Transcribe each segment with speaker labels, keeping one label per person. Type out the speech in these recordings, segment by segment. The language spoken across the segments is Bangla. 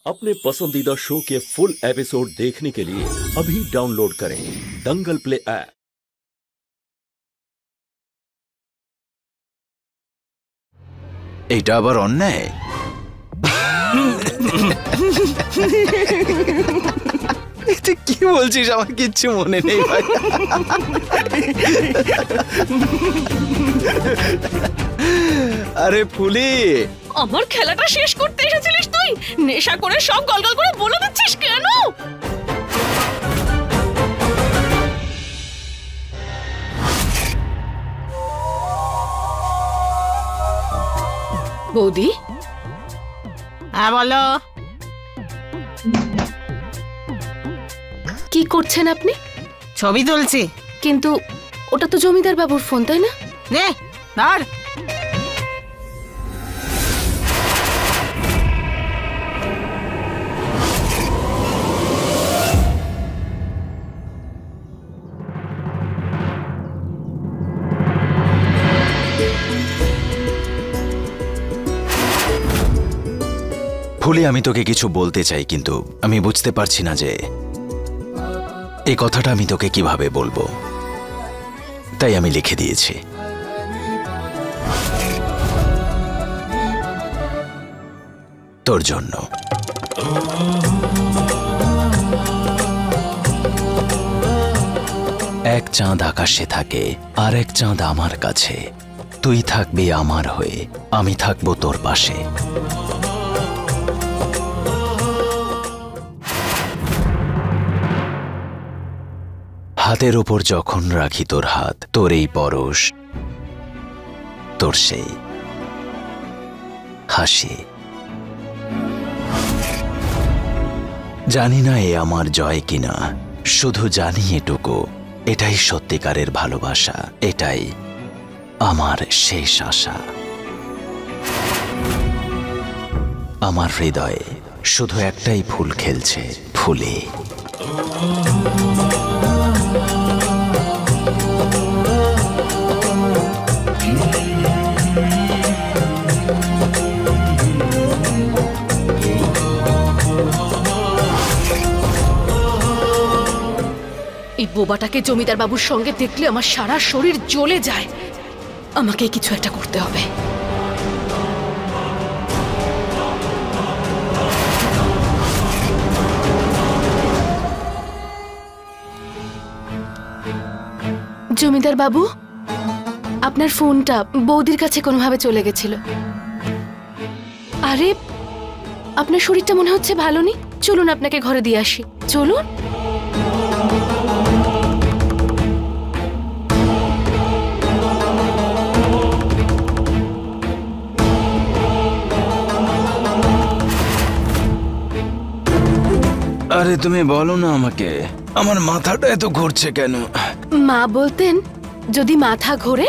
Speaker 1: अपने पसंदीदा शो के फुल एपिसोड देखने के लिए अभी डाउनलोड करें दंगल प्ले ऐप।
Speaker 2: এটা আবার অন্যায়। এটা কি বলছিস? আমার কিচ্ছু মনে নেই ভাই। আরে ফুলি,
Speaker 3: আমার খেলাটা শেষ করতে এসেছিলিস তুই? নেশা করে সব গলগল করে বলে দিচ্ছিস কেন? বৌদি,
Speaker 4: হ্যাঁ বলো।
Speaker 3: কি করছেন আপনি?
Speaker 4: ছবি তুলছি।
Speaker 3: কিন্তু ওটা তো জমিদার বাবুর ফোন, তাই না?
Speaker 4: নে ধর।
Speaker 2: ফুলি, আমি তোকে কিছু বলতে চাই, কিন্তু আমি বুঝতে পারছি না যে এই কথাটা আমি তোকে কিভাবে বলবো, তাই আমি লিখে দিয়েছি। তোর জন্য। এক চাঁদ আকাশে থাকে, আর এক চাঁদ আমার কাছে। তুই থাকবি আমার হয়ে, আমি থাকবো তোর পাশে। হাতের ওপর যখন রাখি তোর হাত, তোর এই পরশ, তোর সেই হাসি। জানি না এ আমার জয় কিনা, শুধু জানি এটুকু, এটাই সত্যিকারের ভালোবাসা, এটাই আমার শেষ আশা। আমার হৃদয়ে শুধু একটাই ফুল খেলছে, ফুলে।
Speaker 3: এই বোবাটাকে জমিদার বাবুর সঙ্গে দেখলে আমার সারা শরীর জ্বলে যায়। আমাকে কিছু একটা করতে হবে। জমিদার বাবু, আপনার ফোনটা বৌদির কাছে কোনোভাবে চলে গেছিল। আরে, আপনার শরীরটা মনে হচ্ছে ভালো নেই। চলুন আপনাকে ঘরে দিয়ে আসি, চলুন।
Speaker 2: আরে তুমি বলো না আমাকে, আমার মাথাটা এত ঘুরছে কেন?
Speaker 3: মা বলতেন যদি মাথা ঘোরে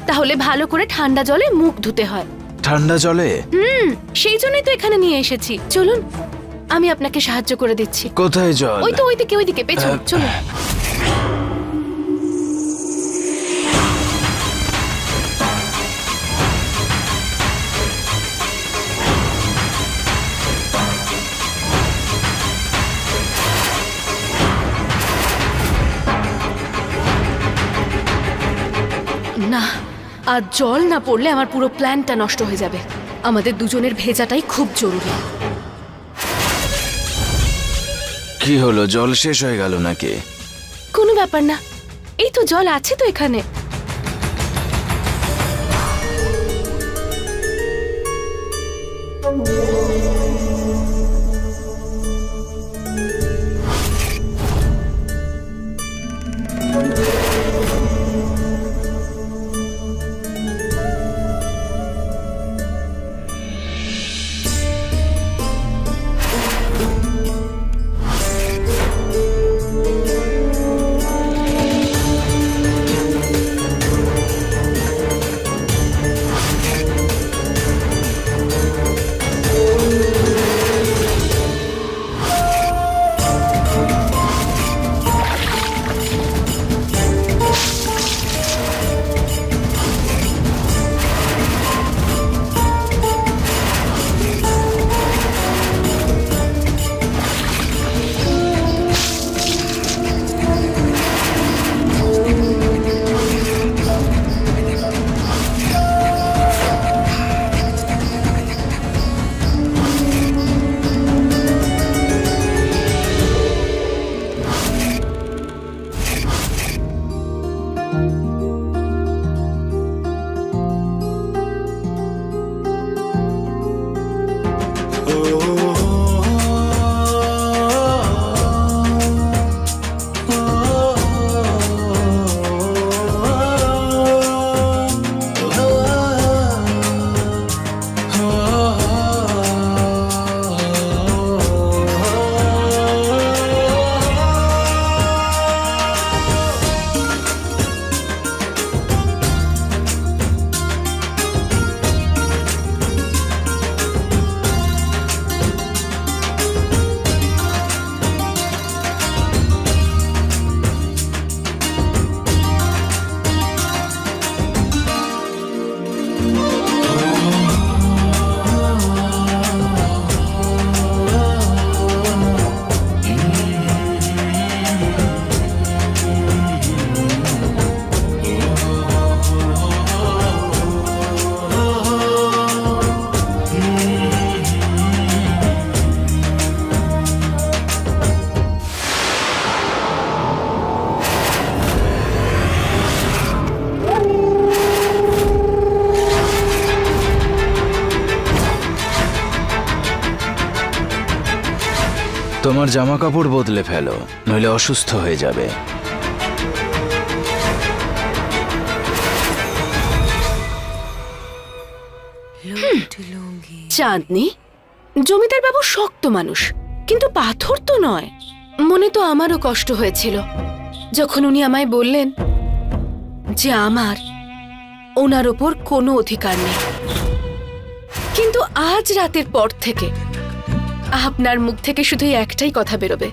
Speaker 3: তাহলে ভালো করে ঠান্ডা জলে মুখ ধুতে হয়।
Speaker 2: ঠান্ডা জলে?
Speaker 3: সেই জন্যই তো এখানে নিয়ে এসেছি। চলুন, আমি আপনাকে সাহায্য করে দিচ্ছি।
Speaker 2: কোথায় জল?
Speaker 3: ওই তো ওইদিকে পেছন, চলুন। না, আর জল না পড়লে আমার পুরো প্ল্যানটা নষ্ট হয়ে যাবে। আমাদের দুজনের ভেজাটাই খুব জরুরি।
Speaker 2: কি হলো, জল শেষ হয়ে গেল নাকি?
Speaker 3: কোনো ব্যাপার না, এই তো জল আছে তো এখানে।
Speaker 2: তোমার জামা কাপড় বদলে ফেলো, নইলে অসুস্থ হয়ে যাবে।
Speaker 3: চাঁদনি, জমিদার বাবু শক্ত মানুষ, কিন্তু পাথর তো নয়। মনে তো আমারও কষ্ট হয়েছিল যখন উনি আমায় বললেন যে আমার ওনার ওপর কোনো অধিকার নেই। কিন্তু আজ রাতের পর থেকে আপনার মুখ থেকে শুধু একটাই কথা বেরোবে,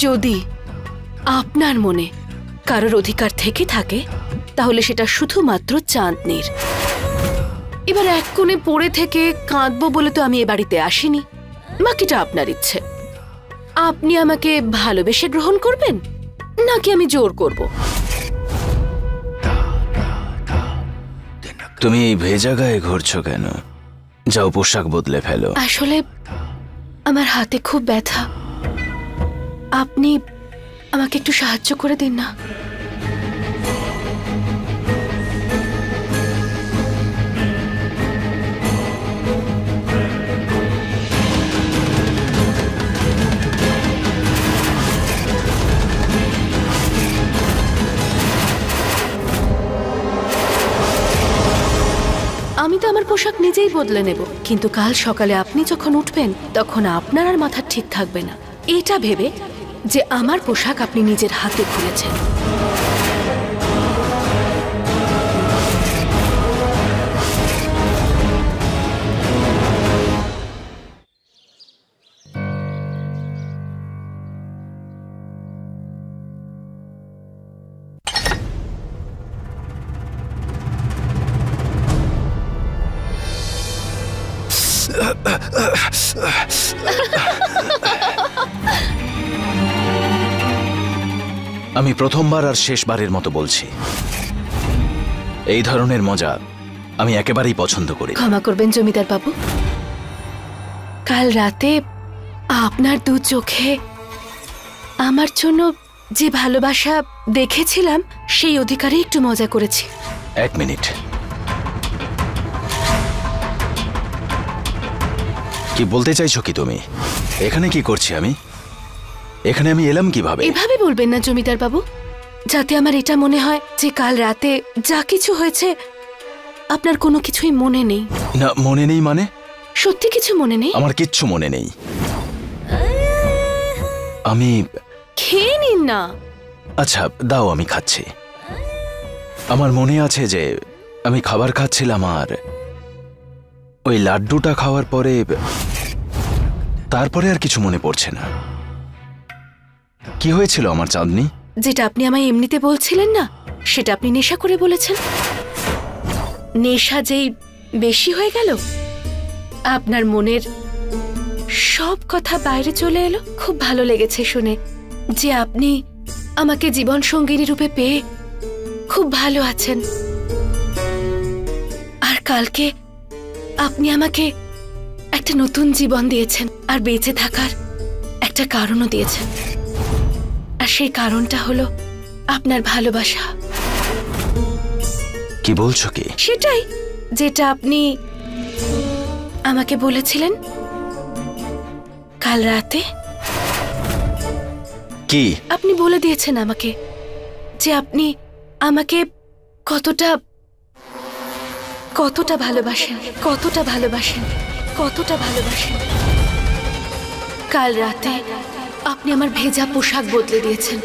Speaker 3: যদি আপনার মনে কারোর অধিকার থেকে থাকে তাহলে সেটা শুধুমাত্র চাঁদনির। এবার এক কোণে পড়ে থেকে কাঁদবো বলে তো আমি এ বাড়িতে আসিনি, বাকিটা আপনার ইচ্ছে। আপনি আমাকে ভালোবেসে গ্রহণ করবেন নাকি আমি জোর করব?
Speaker 2: তুমি এই ভেজা গায়ে ঘুরছো কেন? যাও পোশাক বদলে ফেলো।
Speaker 3: আসলে আমার হাতে খুব ব্যথা, আপনি আমাকে একটু সাহায্য করে দিন না। আমি তো আমার পোশাক নিজেই বদলে নেব, কিন্তু কাল সকালে আপনি যখন উঠবেন তখন আপনার আর মাথা ঠিক থাকবে না এটা ভেবে যে আমার পোশাক আপনি নিজের হাতে খুলেছেন।
Speaker 2: আমি প্রথমবার আর শেষবারের মতো বলছি, এই ধরনের মজা আমি একেবারেই পছন্দ করি।
Speaker 3: ক্ষমা করবেন জমিদার বাবু, কাল রাতে আপনার দু চোখে আমার জন্য যে ভালোবাসা দেখেছিলাম সেই অধিকারে একটু মজা করেছি।
Speaker 2: এক মিনিট, কি বলতে চাইছো কি তুমি? এখানে কি করছি আমি? এখানে আমি এলাম কিভাবে?
Speaker 3: এভাবে বলবেন না জমিদার বাবু, যাতে আমার এটা মনে হয় যে কাল রাতে যা কিছু হয়েছে আপনার কোনো কিছুই মনে নেই।
Speaker 2: না, মনে নেই মানে?
Speaker 3: সত্যি কিছু মনে নেই?
Speaker 2: আমার কিচ্ছু মনে নেই। আমি
Speaker 3: খেয়ে নিন না।
Speaker 2: আচ্ছা দাও, আমি খাচ্ছি। আমার মনে আছে যে আমি খাবার খাচ্ছিলাম আর ওই লাড্ডুটা খাওয়ার পরে তারপরে আর কিছু মনে পড়ছে না। কি হয়েছিল আমার চাঁদনি?
Speaker 3: যেটা আপনি আমায় এমনিতে বলছিলেন না, সেটা আপনি নেশা করে বলেছেন। নেশা যেই বেশি হয়ে গেল, আপনার মনের সব কথা বাইরে চলে এলো। খুব ভালো লেগেছে শুনে যে আপনি আমাকে জীবন সঙ্গিনী রূপে পেয়ে খুব ভালো আছেন। আর কালকে আপনি আমাকে একটা নতুন জীবন দিয়েছেন আর বেঁচে থাকার একটা কারণও দিয়েছেন। আর সেই কারণটা হলো আপনার ভালোবাসা।
Speaker 2: কি বলছো কি?
Speaker 3: সেটাই যেটা আপনি আমাকে বলেছিলেন কাল রাতে।
Speaker 2: কি
Speaker 3: আপনি বলে দিয়েছেন আমাকে যে আপনি আমাকে কতটা কতটা ভালোবাসেন, কতটা ভালোবাসেন, কতটা ভালোবাসেন। কাল রাতে আপনি আমার ভেজা পোশাক বদলে দিয়েছেন।